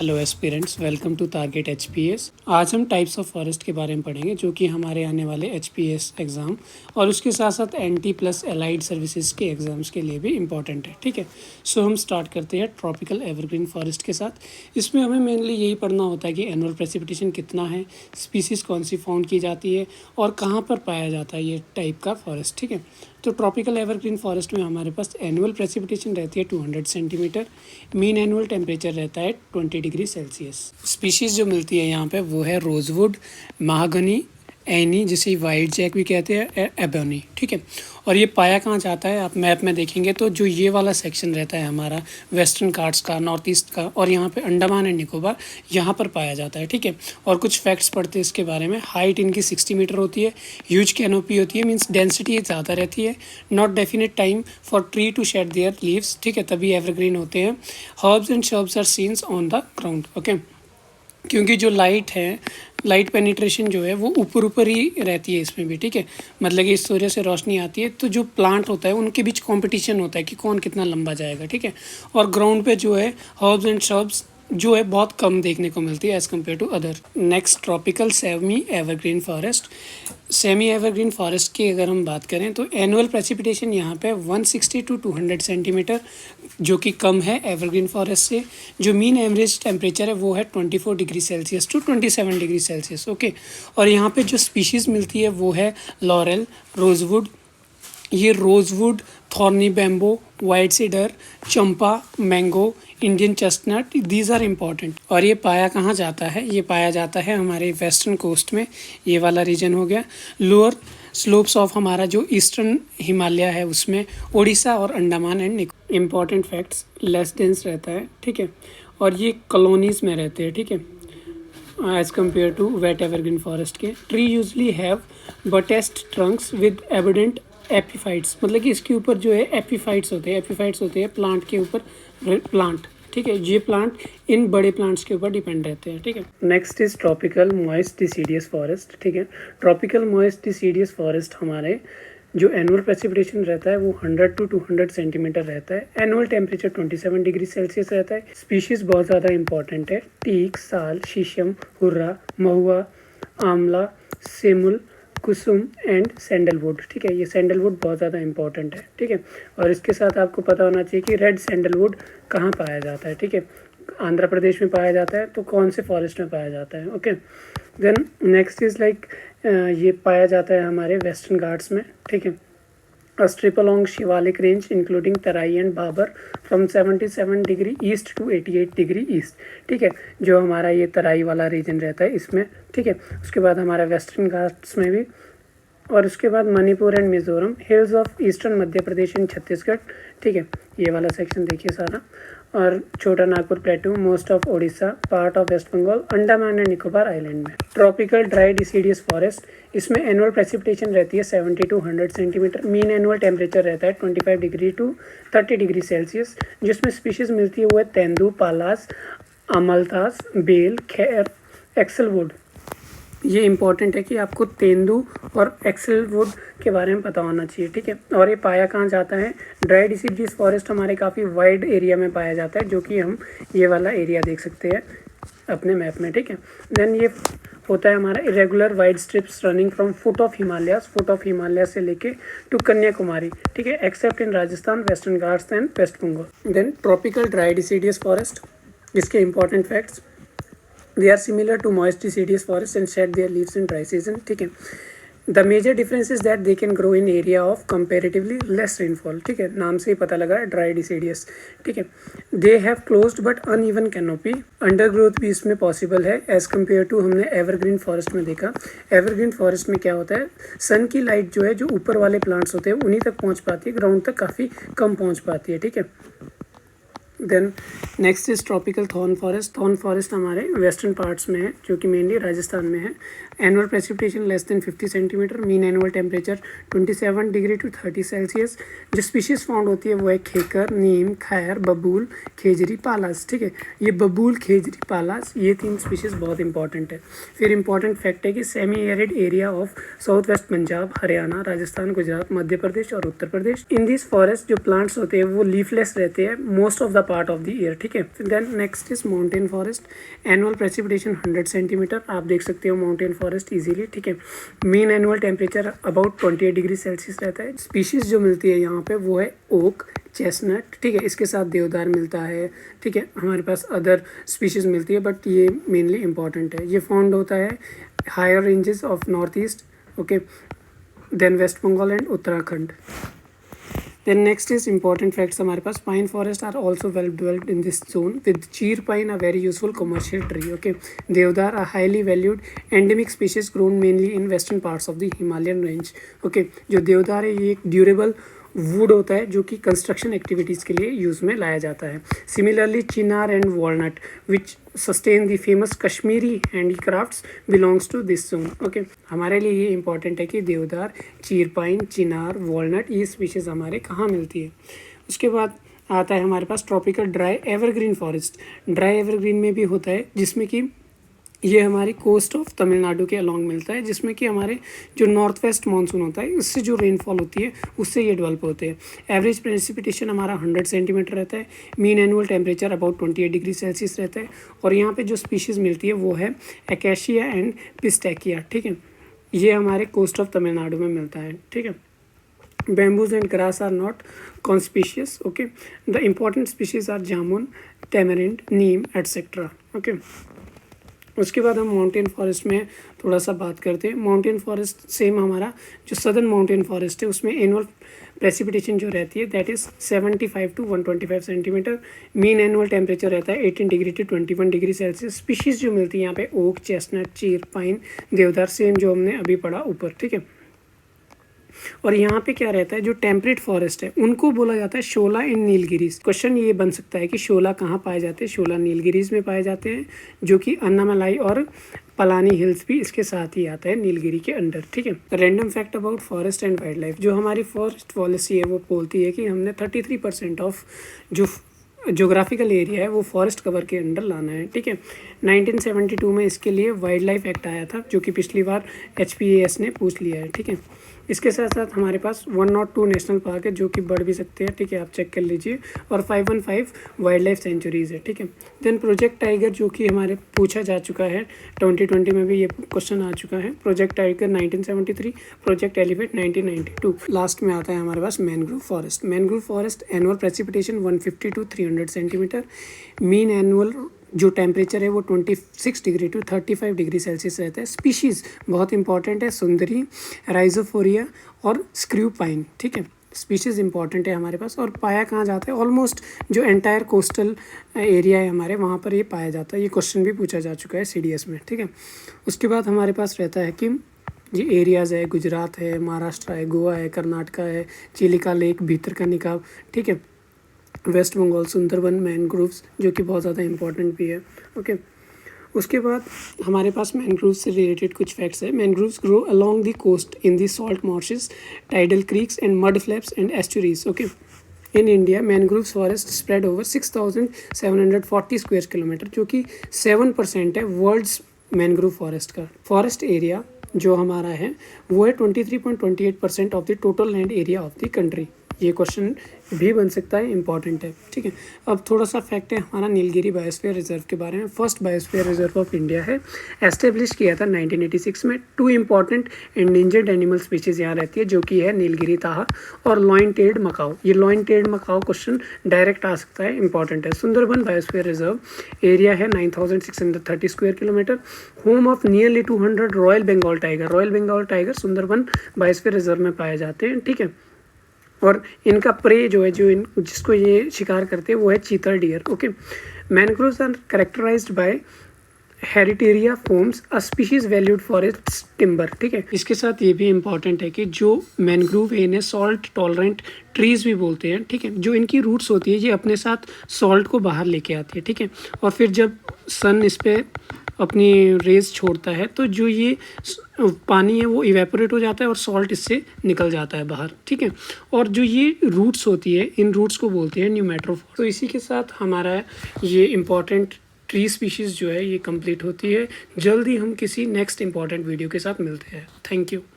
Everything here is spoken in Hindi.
Hello aspirants, welcome to target HPS. आज हम टाइप्स ऑफ फॉरेस्ट के बारे में पढ़ेंगे जो कि हमारे आने वाले एचपीएस एग्ज़ाम और उसके साथ साथ एनटी प्लस एलाइड सर्विसेज के एग्ज़ाम्स के लिए भी इम्पॉर्टेंट है। ठीक है, सो हम स्टार्ट करते हैं ट्रॉपिकल एवरग्रीन फॉरेस्ट के साथ। इसमें हमें मेनली यही पढ़ना होता है कि एनुअल प्रेसिपिटेशन कितना है, स्पीसीज़ कौन सी फाउंड की जाती है और कहाँ पर पाया जाता है ये टाइप का फॉरेस्ट। ठीक है, तो ट्रॉपिकल एवरग्रीन फॉरेस्ट में हमारे पास एनुअल प्रेसिपिटेशन रहती है 200 सेंटीमीटर, मीन एनुअल टेम्परेचर रहता है 20 डिग्री सेल्सियस। स्पीशीज़ जो मिलती है यहाँ पे वो है रोजवुड, महागनी, एनी जिसे वाइट जैक भी कहते हैं, एबोनी। ठीक है, और ये पाया कहाँ जाता है, आप मैप में देखेंगे तो जो ये वाला सेक्शन रहता है हमारा वेस्टर्न घाट्स का, नॉर्थ ईस्ट का, और यहाँ पे अंडमान एंड निकोबार, यहाँ पर पाया जाता है। ठीक है, और कुछ फैक्ट्स पढ़ते हैं इसके बारे में। हाइट इनकी 60 मीटर होती है, ह्यूज कैनोपी होती है, मीन्स डेंसिटी ज़्यादा रहती है, not definite time for tree to shed their leaves. ठीक है, तभी एवरग्रीन होते हैं। Herbs and shrubs are scenes on the ground. Okay, क्योंकि जो लाइट है, लाइट पेनिट्रेशन जो है वो ऊपर ही रहती है इसमें भी। ठीक है, मतलब कि इस सूर्य से रोशनी आती है तो जो प्लांट होता है उनके बीच कंपटीशन होता है कि कौन कितना लंबा जाएगा। ठीक है, और ग्राउंड पे जो है हर्ब्स एंड श्रब्स जो है बहुत कम देखने को मिलती है as compare to other. Next, tropical semi evergreen forest. Semi evergreen forest की अगर हम बात करें तो एनुअल प्रेसिपिटेशन यहाँ पे 160 टू 200 सेंटीमीटर, जो कि कम है एवरग्रीन फॉरेस्ट से। जो मीन एवरेज टेम्परेचर है वो है 24 degree Celsius to 27 degree Celsius. Okay, और यहाँ पे जो स्पीशीज़ मिलती है वो है लॉरेल, रोजवुड, ये rosewood, thorny bamboo, white cedar, champa, mango, Indian chestnut, these are important. और ये पाया कहाँ जाता है, ये पाया जाता है हमारे वेस्टर्न कोस्ट में, ये वाला रीजन हो गया। लोअर स्लोप्स ऑफ हमारा जो ईस्टर्न हिमालय है उसमें, उड़ीसा और Andaman and Nicobar. Important facts, less dense रहता है। ठीक है, और ये कॉलोनीज में रहते हैं। ठीक है, as compare to wet evergreen forest के। Tree usually have buttressed trunks with evident epiphytes, मतलब कि इसके ऊपर जो है एपीफाइट्स होते हैं। एपीफाइट्स होते हैं प्लांट के ऊपर, प्लांट। ठीक है, ये प्लांट इन बड़े प्लांट्स के ऊपर डिपेंड रहते हैं। ठीक है, next is tropical moist deciduous forest. ठीक है, ट्रॉपिकल मॉइस्ट डिसीडियस फॉरेस्ट हमारे जो एनुअल प्रेसिपिटेशन रहता है वो 100 टू 200 सेंटीमीटर रहता है। एनुअल टेम्परेचर 27 डिग्री सेल्सियस रहता है। स्पीशीज बहुत ज़्यादा इंपॉर्टेंट है, टीक, साल, शीशम, हुर्रा, महुआ, आंवला, सेमुल, कुसुम एंड सैंडलवुड। ठीक है, ये सैंडलवुड बहुत ज़्यादा इंपॉर्टेंट है। ठीक है, और इसके साथ आपको पता होना चाहिए कि रेड सैंडलवुड कहाँ पाया जाता है। ठीक है, आंध्र प्रदेश में पाया जाता है, तो कौन से फॉरेस्ट में पाया जाता है। Okay, then next is like ये पाया जाता है हमारे वेस्टर्न घाट्स में। ठीक है, a strip along Shivalik range including Tarai and Babar from 77 degree east to 88 degree east. ठीक है, जो हमारा ये तराई वाला रीजन रहता है इसमें। ठीक है, उसके बाद हमारा वेस्टर्न घाट्स में भी, और उसके बाद Manipur and Mizoram, hills of eastern Madhya Pradesh and Chhattisgarh. ठीक है, ये वाला सेक्शन देखिए सारा, और Chota Nagpur plateau, most of Odisha, part of West Bengal, Andaman and Nicobar island में। ट्रॉपिकल ड्राई डिसीडियस फॉरेस्ट, इसमें एनुअल प्रेसिपिटेशन रहती है 70 to 100 centimetre, mean annual temperature रहता है 25 डिग्री टू 30 डिग्री सेल्सियस। जिसमें स्पीशीज़ मिलती है वो है तेंदू, पालास, अमलतास, बेल, खैर, एक्सलवुड। ये इंपॉर्टेंट है कि आपको तेंदू और एक्सलवुड के बारे में पता होना चाहिए। ठीक है, और ये पाया कहाँ जाता है, ड्राई डिसीडियस फॉरेस्ट हमारे काफ़ी वाइड एरिया में पाया जाता है, जो कि हम ये वाला एरिया देख सकते हैं अपने मैप में। ठीक है, देन ये होता है हमारा irregular wide strips running from foot of Himalaya से लेके टू कन्याकुमारी। ठीक है, except in Rajasthan, Western Ghats and West Bengal. Then tropical dry deciduous forest, इसके important facts, they are similar to moist deciduous forests and shed their leaves in dry season. ठीक है, the major difference is that they can grow in area of comparatively less rainfall. ठीक है, नाम से ही पता लगा है ड्राई डिसीडियस। ठीक है, they have closed but uneven canopy, undergrowth भी इसमें पॉसिबल है एज कम्पेयर टू हमने एवरग्रीन फॉरेस्ट में देखा। एवरग्रीन फॉरेस्ट में क्या होता है, सन की लाइट जो है जो ऊपर वाले प्लांट्स होते हैं उन्हीं तक पहुँच पाती है, ग्राउंड तक काफ़ी कम पहुँच पाती है। ठीक है, then next is tropical thorn forest. Thorn forest हमारे वेस्टर्न पार्ट्स में है, जो कि मेनली राजस्थान में है। Annual precipitation less than 50 centimetre, mean annual temperature 27 degree to 30 Celsius. जो स्पीशीज़ फाउंड होती है वो है खेकर, नीम, खैर, बबूल, खेजरी, पालास। ठीक है, ये बबूल, खेजरी, पालास, ये 3 स्पीशीज़ बहुत इंपॉर्टेंट है। फिर इंपॉर्टेंट फैक्ट है कि semi arid area of south west Punjab, Haryana, Rajasthan, Gujarat, Madhya Pradesh और Uttar Pradesh. In this forest जो प्लांट्स होते हैं वो लीफलेस रहते हैं। Most of the part of the year, ठीक है। Then next is mountain forest, annual precipitation 100 centimetre, आप देख सकते हो माउंटेन फॉरेस्ट इजीली, ठीक है। Mean annual temperature about 28 degree Celsius रहता है। स्पीशीज़ जो मिलती है यहाँ पे वो है ओक, चेस्टनट, ठीक है, इसके साथ देवदार मिलता है, ठीक है। हमारे पास अदर स्पीशीज़ मिलती है बट ये मेनली इंपॉर्टेंट है। ये फाउंड होता है higher ranges of north east, okay, then West Bengal and Uttarakhand. Then next is important facts हमारे पास, pine forest are also well developed in this zone with cheer pine a very useful commercial tree, okay. Deodar a highly valued endemic species grown mainly in western parts of the Himalayan range, okay। जो देवदार है ये एक ड्यूरेबल वुड होता है जो कि कंस्ट्रक्शन एक्टिविटीज़ के लिए यूज़ में लाया जाता है। Similarly chinar and walnut which sustain the famous Kashmiri handicrafts belongs to this zone, okay. हमारे लिए ये इंपॉर्टेंट है कि देवदार, चीर पाइन, चिनार, वॉलनट ये स्पीशीज़ हमारे कहाँ मिलती है। उसके बाद आता है हमारे पास tropical dry evergreen forest. Dry evergreen में भी होता है जिसमें कि ये हमारी कोस्ट ऑफ तमिलनाडु के अलॉन्ग मिलता है, जिसमें कि हमारे जो नॉर्थ वेस्ट मानसून होता है उससे जो रेनफॉल होती है उससे ये डेवलप होते हैं। एवरेज प्रेसिपिटेशन हमारा 100 सेंटीमीटर रहता है। Mean annual temperature about 28 degree Celsius रहता है। और यहाँ पे जो स्पीशीज़ मिलती है वो है एकेशिया एंड पिस्टैकिया, ठीक है। ये हमारे कोस्ट ऑफ तमिलनाडु में मिलता है, ठीक है। Bamboos and grass are not conspicuous, okay. The important species are jamun, tamarind, Neem etc, okay। उसके बाद हम माउंटेन फॉरेस्ट में थोड़ा सा बात करते हैं। माउंटेन फॉरेस्ट सेम हमारा जो सदर्न माउंटेन फॉरेस्ट है उसमें एनुअल प्रेसिपिटेशन जो रहती है that is 75 to 125 centimetre. Mean annual temperature रहता है 18 degree to 21 degree Celsius. Species जो मिलती है यहाँ पे ओक, चेस्टनट, चीर, पाइन, देवदार, सेम जो हमने अभी पढ़ा ऊपर, ठीक है। और यहाँ पे क्या रहता है, जो टेम्परेट फॉरेस्ट है उनको बोला जाता है शोला एंड नीलगिरीज। क्वेश्चन ये बन सकता है कि शोला कहाँ पाए जाते हैं। शोला नीलगिरीज में पाए जाते हैं जो कि अन्नामलाई और पलानी हिल्स भी इसके साथ ही आता है नीलगिरी के अंडर, ठीक है। Random fact about forest and wild life, जो हमारी फॉरेस्ट पॉलिसी है वो बोलती है कि हमने 33% ऑफ जो जोग्राफिकल एरिया है वो फॉरेस्ट कवर के अंडर लाना है, ठीक है। 1972 में इसके लिए वाइल्ड लाइफ एक्ट आया था जो कि पिछली बार HPAS ने पूछ लिया है, ठीक है। इसके साथ साथ हमारे पास 102 नेशनल पार्क है जो कि बढ़ भी सकते हैं, ठीक है, आप चेक कर लीजिए। और 515 वाइल्ड लाइफ सेंचुरीज़ है, ठीक है। देन प्रोजेक्ट टाइगर जो कि हमारे पूछा जा चुका है 2020 में भी ये क्वेश्चन आ चुका है। Project tiger 1973, project elephant 1992। Last में आता है हमारे पास mangrove forest. Mangrove forest annual precipitation 150 to 300 centimetre. Mean annual जो टेम्परेचर है वो 26 डिग्री to 35 डिग्री सेल्सियस रहता है। स्पीशीज़ बहुत इंपॉर्टेंट है, सुंदरी, राइजोफोरिया और स्क्रू पाइन, ठीक है। स्पीशीज़ इंपॉर्टेंट है हमारे पास। और पाया कहाँ जाता है, ऑलमोस्ट जो एंटायर कोस्टल एरिया है हमारे वहाँ पर ये पाया जाता है। ये क्वेश्चन भी पूछा जा चुका है CDS में, ठीक है। उसके बाद हमारे पास रहता है कि ये एरियाज़ है, गुजरात है, महाराष्ट्र है, गोवा है, कर्नाटका है, चिलिका लेक, भीतरकनिका, ठीक है, वेस्ट बंगाल, सुंदरबन, मैनग्रोव्स जो कि बहुत ज़्यादा इंपॉर्टेंट भी है, ओके। उसके बाद हमारे पास मैनग्रोव्स से रिलेटेड कुछ फैक्ट्स है। Mangroves grow along the coast in the salt marshes, tidal creeks and mud flaps and estuaries, okay. In India mangroves forest spread over 6740 square kilometre जो कि 7% है वर्ल्ड्स मैनग्रोव फॉरेस्ट का। फॉरेस्ट एरिया जो हमारा है वो है 23.28% of the total land area of the country. ये क्वेश्चन भी बन सकता है, इंपॉर्टेंट है, ठीक है। अब थोड़ा सा फैक्ट है हमारा नीलगिरी बायोस्फीयर रिजर्व के बारे में। First biosphere reserve of India है, एस्टेब्लिश किया था 1986 में। 2 इंपॉर्टेंट एंडेंजर्ड एनिमल स्पीशीज़ यहाँ रहती है जो कि है नीलगिरी ताहा और लॉइन टेल्ड मकाओ। ये lion tailed macaque question direct आ सकता है, इंपॉर्टेंट है। सुंदरबन बायोस्फीयर रिजर्व एरिया है 9630 square kilometre, home of nearly 200 royal Bengal tiger. Royal Bengal tiger Sundarban biosphere reserve में पाए जाते हैं, ठीक है। और इनका प्रे जो है जिसको ये शिकार करते हैं वो है chital deer, okay. Mangroves are characterized by heritiera forms a species valued for its timber, ठीक है। इसके साथ ये भी इंपॉर्टेंट है कि जो मैनग्रोव है इन्हें सॉल्ट टॉलरेंट ट्रीज भी बोलते हैं, ठीक है। जो इनकी रूट्स होती है ये अपने साथ सॉल्ट को बाहर लेके आती है, ठीक है। और फिर जब सन इस पर अपनी रेज छोड़ता है तो जो ये पानी है वो इवेपोरेट हो जाता है और सॉल्ट इससे निकल जाता है बाहर, ठीक है। और जो ये रूट्स होती है इन रूट्स को बोलते हैं न्यूमेट्रोफोर। तो इसी के साथ हमारा ये इम्पॉर्टेंट ट्री स्पीशीज़ जो है ये कंप्लीट होती है। जल्द ही हम किसी नेक्स्ट इम्पॉर्टेंट वीडियो के साथ मिलते हैं। Thank you.